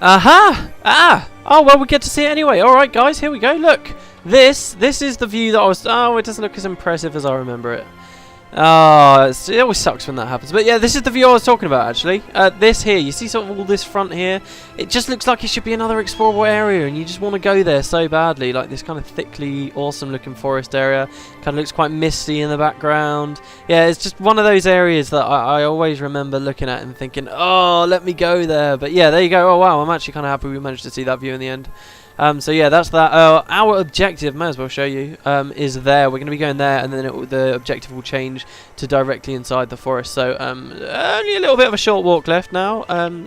Aha! Ah! Oh, well, we get to see it anyway. Alright, guys, here we go. Look. This is the view that I was... Oh, it doesn't look as impressive as I remember it. Oh, it always sucks when that happens. But yeah, this is the view I was talking about, actually. This here, you see sort of all this front here? It just looks like it should be another explorable area, and you just want to go there so badly. Like this kind of thickly, awesome-looking forest area. Kind of looks quite misty in the background. Yeah, it's just one of those areas that I always remember looking at and thinking, oh, let me go there. But yeah, there you go. Oh, wow, I'm actually kind of happy we managed to see that view in the end. So yeah, that's that. Our objective, may as well show you, is there. We're going to be going there, and then the objective will change to directly inside the forest. So only a little bit of a short walk left now.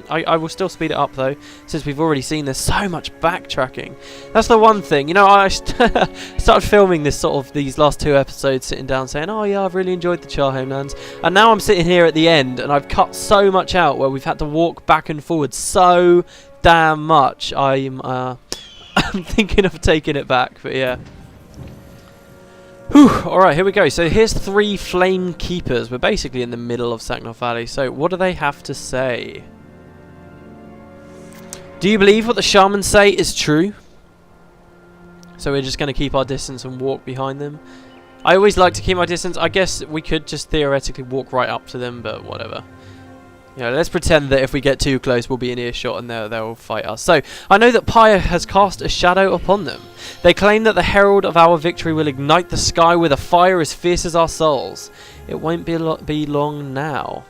I will still speed it up though, since we've already seen there's so much backtracking. That's the one thing. You know, I started filming these last 2 episodes, sitting down saying, oh yeah, I've really enjoyed the Char Homelands, and now I'm sitting here at the end, and I've cut so much out where we've had to walk back and forward so damn much. I'm thinking of taking it back, but yeah. Whew, alright, here we go. So here's 3 Flame Keepers. We're basically in the middle of Saknov Valley. So what do they have to say? Do you believe what the shamans say is true? So we're just going to keep our distance and walk behind them. I always like to keep my distance. I guess we could just theoretically walk right up to them, but whatever. Yeah, let's pretend that if we get too close, we'll be in earshot and they'll fight us. So, I know that Pyre has cast a shadow upon them. They claim that the herald of our victory will ignite the sky with a fire as fierce as our souls. It won't be long now.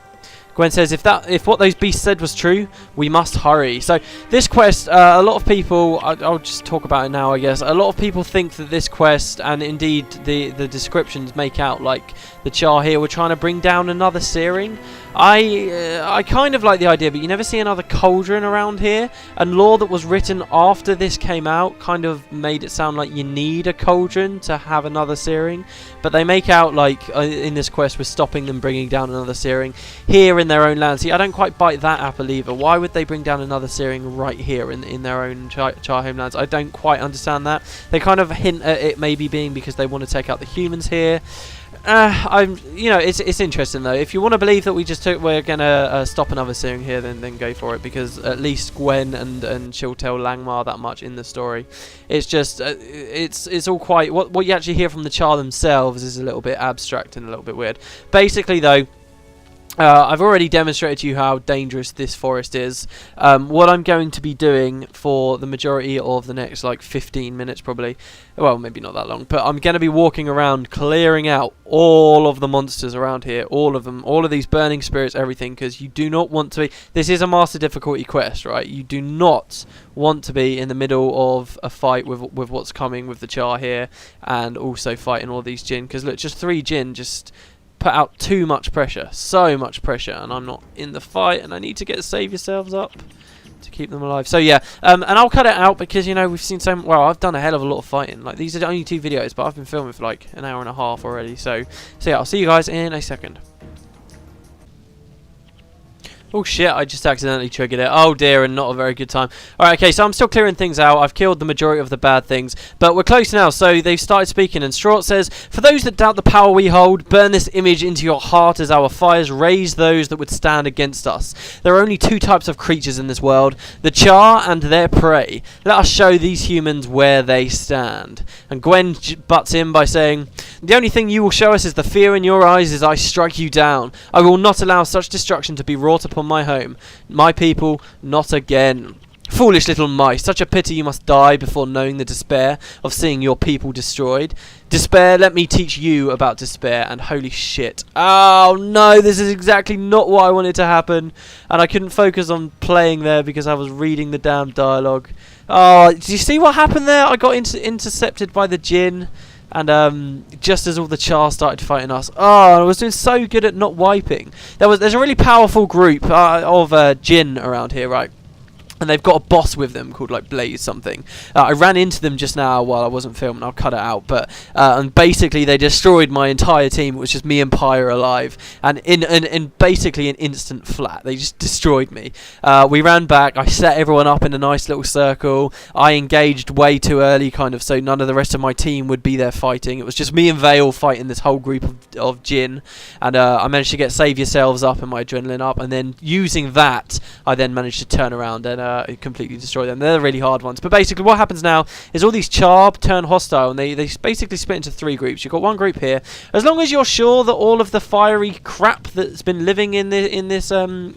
Gwen says, if what those beasts said was true, we must hurry. So this quest, a lot of people, I'll just talk about it now, I guess. A lot of people think that this quest, and indeed the descriptions make out like the Char here were trying to bring down another Searing. I kind of like the idea, but you never see another cauldron around here. And lore that was written after this came out kind of made it sound like you need a cauldron to have another Searing. But they make out like in this quest we're stopping them bringing down another Searing here in their own land. See, I don't quite bite that apple either. Why would they bring down another Searing right here in their own Char Homelands? I don't quite understand that. They kind of hint at it maybe being because they want to take out the humans here. It's interesting though. If you want to believe that we're gonna stop another Searing here, then go for it, because at least Gwen and she'll tell Langmar that much in the story. It's just it's all quite what you actually hear from the Char themselves is a little bit abstract and a little bit weird. Basically though, I've already demonstrated to you how dangerous this forest is. What I'm going to be doing for the majority of the next like 15 minutes probably, well maybe not that long, but I'm going to be walking around clearing out all of the monsters around here, all of them, all of these burning spirits, everything, because you do not want to be, this is a master difficulty quest, right? You do not want to be in the middle of a fight with what's coming with the Char here, and also fighting all these Jinn, because look, just 3 Jinn just put out too much pressure, so much pressure, and I'm not in the fight, and I need to save yourselves up to keep them alive. So yeah, and I'll cut it out because, you know, we've seen well, I've done a hell of a lot of fighting. Like, these are only 2 videos, but I've been filming for like an hour and a half already. So yeah, I'll see you guys in a second. Oh shit, I just accidentally triggered it. Oh dear, and not a very good time. Alright, okay, so I'm still clearing things out. I've killed the majority of the bad things, but we're close now. So they've started speaking, and Straught says, for those that doubt the power we hold, burn this image into your heart as our fires raise those that would stand against us. There are only 2 types of creatures in this world, the Char and their prey. Let us show these humans where they stand. And Gwen butts in by saying, the only thing you will show us is the fear in your eyes as I strike you down. I will not allow such destruction to be wrought upon my home. My people, not again. Foolish little mice, such a pity you must die before knowing the despair of seeing your people destroyed. Despair, let me teach you about despair, and holy shit. Oh no, this is exactly not what I wanted to happen, and I couldn't focus on playing there because I was reading the damn dialogue. Oh, did you see what happened there? I got intercepted by the Jinn. And just as all the Char started fighting us, I was doing so good at not wiping. There's a really powerful group of Jinn around here, right? And they've got a boss with them called like Blaze something. I ran into them just now while I wasn't filming. I'll cut it out. But and basically they destroyed my entire team. It was just me and Pyre alive. And in basically an instant flat, they just destroyed me. We ran back. I set everyone up in a nice little circle. I engaged way too early, kind of, so none of the rest of my team would be there fighting. It was just me and Vale fighting this whole group of Jinn. And I managed to get save yourselves up and my adrenaline up. And then using that, I then managed to turn around and completely destroy them. They're the really hard ones. But basically what happens now is all these Char turn hostile, and they basically split into 3 groups. You've got one group here. As long as you're sure that all of the fiery crap that's been living in this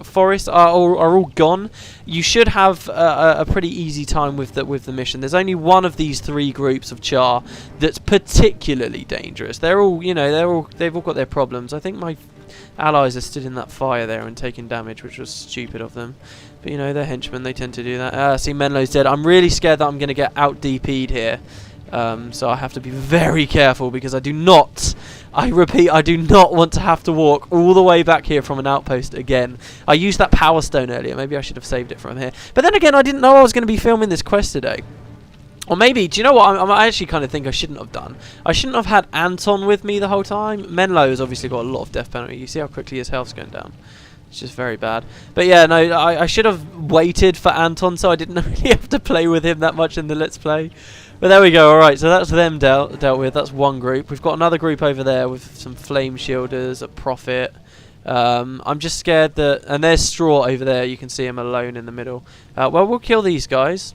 forest are all gone, you should have a pretty easy time with the mission. There's only one of these 3 groups of Char that's particularly dangerous. They're all, you know, they've all got their problems. I think my allies are stood in that fire there and taking damage, which was stupid of them. But, you know, they're henchmen. They tend to do that. See, Menlo's dead. I'm really scared that I'm going to get out-DP'd here. So I have to be very careful, because I repeat, I do not want to have to walk all the way back here from an outpost again. I used that power stone earlier. Maybe I should have saved it from here. But then again, I didn't know I was going to be filming this quest today. Or maybe, do you know what I actually kind of think I shouldn't have done? I shouldn't have had Anton with me the whole time. Menlo has obviously got a lot of death penalty. You see how quickly his health's going down. It's just very bad. But yeah, no, I should have waited for Anton, so I didn't really have to play with him that much in the Let's Play. But there we go. Alright, so that's them dealt with. That's one group. We've got another group over there with some flame shielders, a prophet. I'm just scared that... And there's Straw over there. You can see him alone in the middle. Well, we'll kill these guys.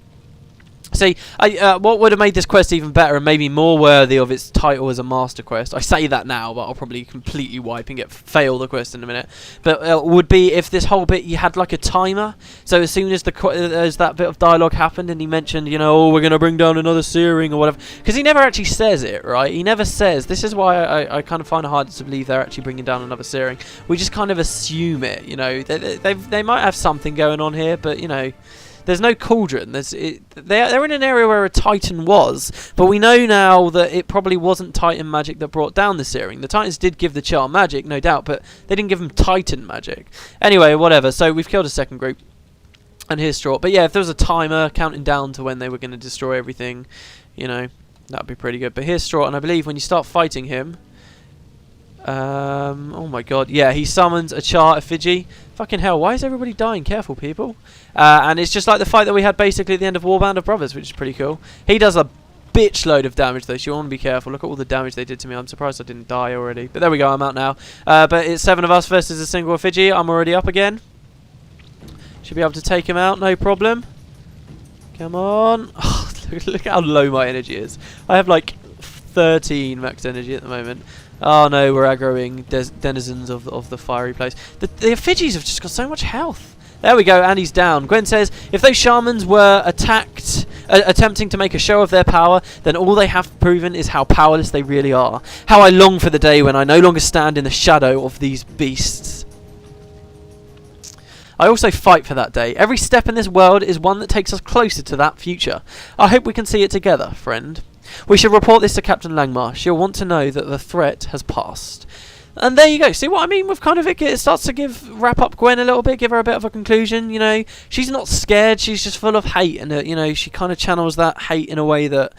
See, what would have made this quest even better and maybe more worthy of its title as a master quest, I say that now, but I'll probably completely wipe and fail the quest in a minute, but would be if this whole bit you had like a timer, so as soon as as that bit of dialogue happened and he mentioned, you know, oh, we're going to bring down another Searing or whatever, because he never actually says it, right? He never says. This is why I kind of find it hard to believe they're actually bringing down another Searing. We just kind of assume it, you know. They might have something going on here, but, you know... There's no cauldron. They're in an area where a Titan was, but we know now that it probably wasn't Titan magic that brought down the Searing. The Titans did give the Char magic, no doubt, but they didn't give them Titan magic. Anyway, whatever. So we've killed a second group, and here's Straw. But yeah, if there was a timer counting down to when they were going to destroy everything, you know, that'd be pretty good. But here's Straw, and I believe when you start fighting him... oh my god, yeah, he summons a Char effigy. Fucking hell, why is everybody dying? Careful, people. And it's just like the fight that we had basically at the end of Warband of Brothers, which is pretty cool. He does a bitch load of damage though, so you want to be careful. Look at all the damage they did to me. I'm surprised I didn't die already. But there we go, I'm out now. But it's 7 of us versus a single effigy. I'm already up again. Should be able to take him out, no problem. Come on. Oh, look how low my energy is. I have like 13 max energy at the moment. Oh no, we're aggroing denizens of the fiery place. The effigies have just got so much health. There we go, and he's down. Gwen says, if those shamans were attempting to make a show of their power, then all they have proven is how powerless they really are. How I long for the day when I no longer stand in the shadow of these beasts. I also fight for that day. Every step in this world is one that takes us closer to that future. I hope we can see it together, friend. We should report this to Captain Langmar. She'll want to know that the threat has passed. And there you go. See what I mean? With kind of it starts to wrap up Gwen a little bit, give her a bit of a conclusion. You know, she's not scared. She's just full of hate, and you know, she kind of channels that hate in a way that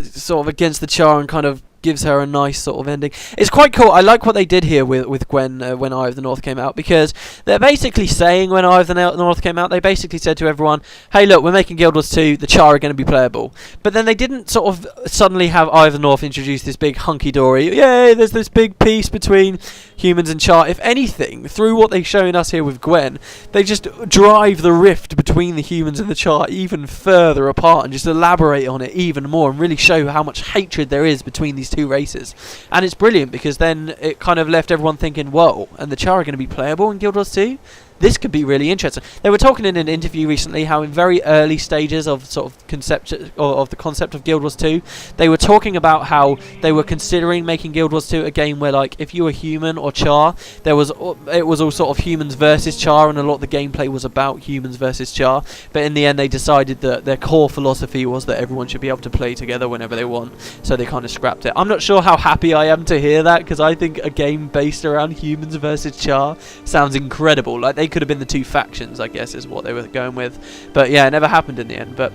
sort of against the Char and kind of gives her a nice sort of ending. It's quite cool. I like what they did here with Gwen when Eye of the North came out, because they're basically saying when Eye of the North came out, they basically said to everyone, hey look, we're making Guild Wars 2, the Char are going to be playable. But then they didn't sort of suddenly have Eye of the North introduce this big hunky-dory, yay, there's this big peace between humans and Char. If anything, through what they're showing us here with Gwen, they just drive the rift between the humans and the Char even further apart and just elaborate on it even more and really show how much hatred there is between these two races. And it's brilliant, because then it kind of left everyone thinking, whoa, and the Char are going to be playable in Guild Wars 2? This could be really interesting. They were talking in an interview recently how in very early stages of sort of the concept of Guild Wars 2, they were talking about how they were considering making Guild Wars 2 a game where, like, if you were human or Char, it was all sort of humans versus Char, and a lot of the gameplay was about humans versus Char. But in the end, they decided that their core philosophy was that everyone should be able to play together whenever they want. So they kind of scrapped it. I'm not sure how happy I am to hear that, because I think a game based around humans versus Char sounds incredible. Like, they could have been the two factions, I guess, is what they were going with. But yeah, it never happened in the end. But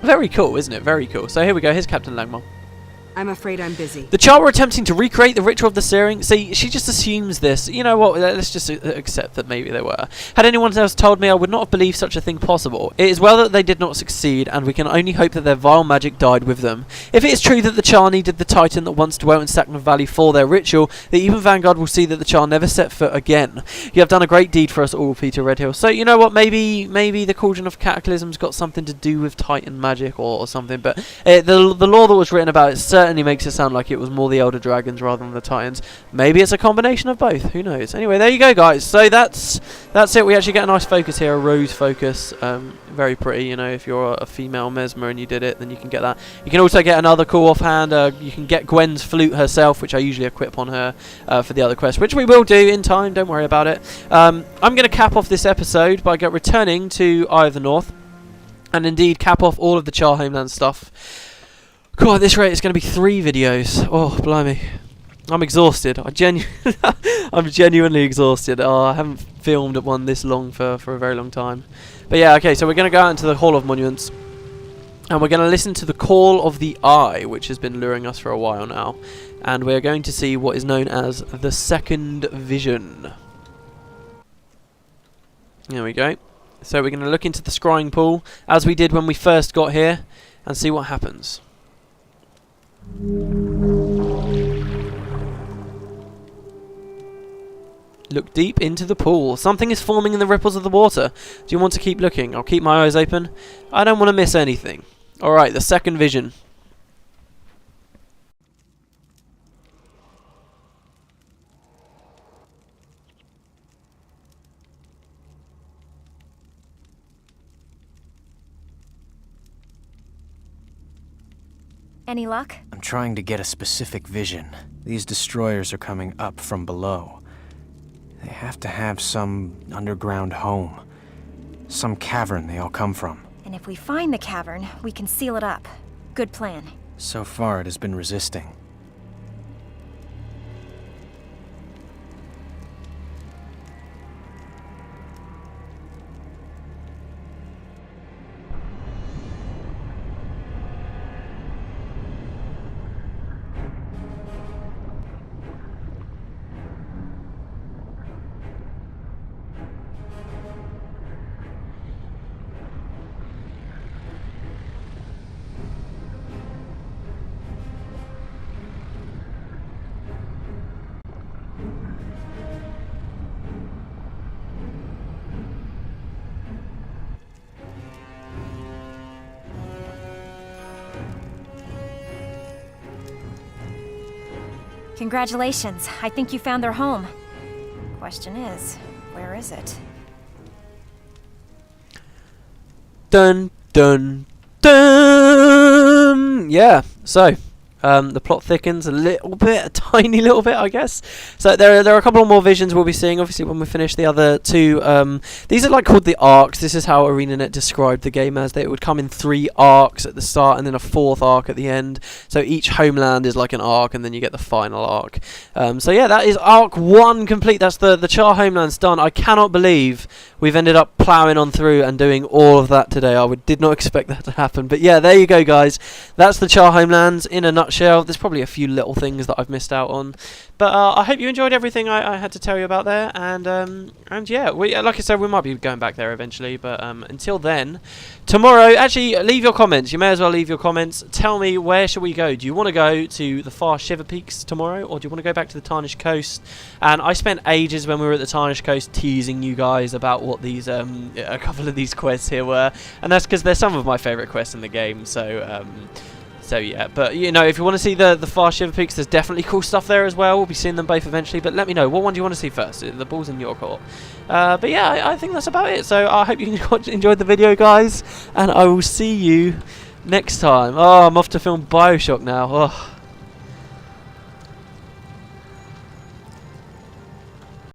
very cool, isn't it? Very cool. So here we go. Here's Captain Langmar. I'm afraid I'm busy. The Char were attempting to recreate the ritual of the Searing. See, she just assumes this. You know what? Let's just accept that maybe they were. Had anyone else told me, I would not have believed such a thing possible. It is well that they did not succeed, and we can only hope that their vile magic died with them. If it is true that the Char needed the Titan that once dwelt in Sackman Valley for their ritual, the even Vanguard will see that the Char never set foot again. You have done a great deed for us all, Peter Redhill. So, you know what? Maybe the Cauldron of Cataclysm's got something to do with Titan magic or something, but the lore that was written about it certainly makes it sound like it was more the Elder Dragons rather than the Titans. Maybe it's a combination of both. Who knows? Anyway, there you go, guys. So that's it. We actually get a nice focus here, a rose focus. Very pretty. You know, if you're a female Mesmer and you did it, then you can get that. You can also get another cool offhand. You can get Gwen's flute herself, which I usually equip on her for the other quest, which we will do in time. Don't worry about it. I'm going to cap off this episode by returning to Eye of the North, and indeed cap off all of the Char Homeland stuff. God, at this rate, it's going to be 3 videos. Oh, blimey. I'm exhausted. I'm genuinely exhausted. Oh, I haven't filmed one this long for a very long time. But yeah, okay, so we're going to go out into the Hall of Monuments, and we're going to listen to the Call of the Eye, which has been luring us for a while now. And we're going to see what is known as the Second Vision. There we go. So we're going to look into the scrying pool, as we did when we first got here, and see what happens. Look deep into the pool. Something is forming in the ripples of the water. Do you want to keep looking? I'll keep my eyes open. I don't want to miss anything. Alright, the Second Vision. Any luck? I'm trying to get a specific vision. These destroyers are coming up from below. They have to have some underground home. Some cavern they all come from. And if we find the cavern, we can seal it up. Good plan. So far it has been resisting. Congratulations. I think you found their home. Question is, where is it? Dun, dun, dun! Yeah, so the plot thickens a little bit, a tiny little bit, I guess. So there are a couple more visions we'll be seeing, obviously, when we finish the other 2. These are called the arcs. This is how Arenanet described the game as. It would come in 3 arcs at the start and then a 4th arc at the end. So each homeland is like an arc, and then you get the final arc. So yeah, that is arc 1 complete. That's the Char homelands done. I cannot believe we've ended up ploughing on through and doing all of that today. I did not expect that to happen. But yeah, there you go, guys. That's the Char homelands in a nutshell. There's probably a few little things that I've missed out on, but I hope you enjoyed everything I had to tell you about there. And yeah, like I said, we might be going back there eventually. But until then, tomorrow, actually, leave your comments. You may as well leave your comments. Tell me, where should we go? Do you want to go to the far Shiver Peaks tomorrow, or do you want to go back to the Tarnished Coast? And I spent ages when we were at the Tarnished Coast teasing you guys about what these a couple of these quests here were, and that's because they're some of my favourite quests in the game. So yeah, but you know, if you want to see the far Shiver Peaks, there's definitely cool stuff there as well. We'll be seeing them both eventually, but let me know, what one do you want to see first? The ball's in your court. But yeah, I think that's about it. So I hope you enjoyed the video, guys, and I will see you next time. Oh, I'm off to film BioShock now. Oh.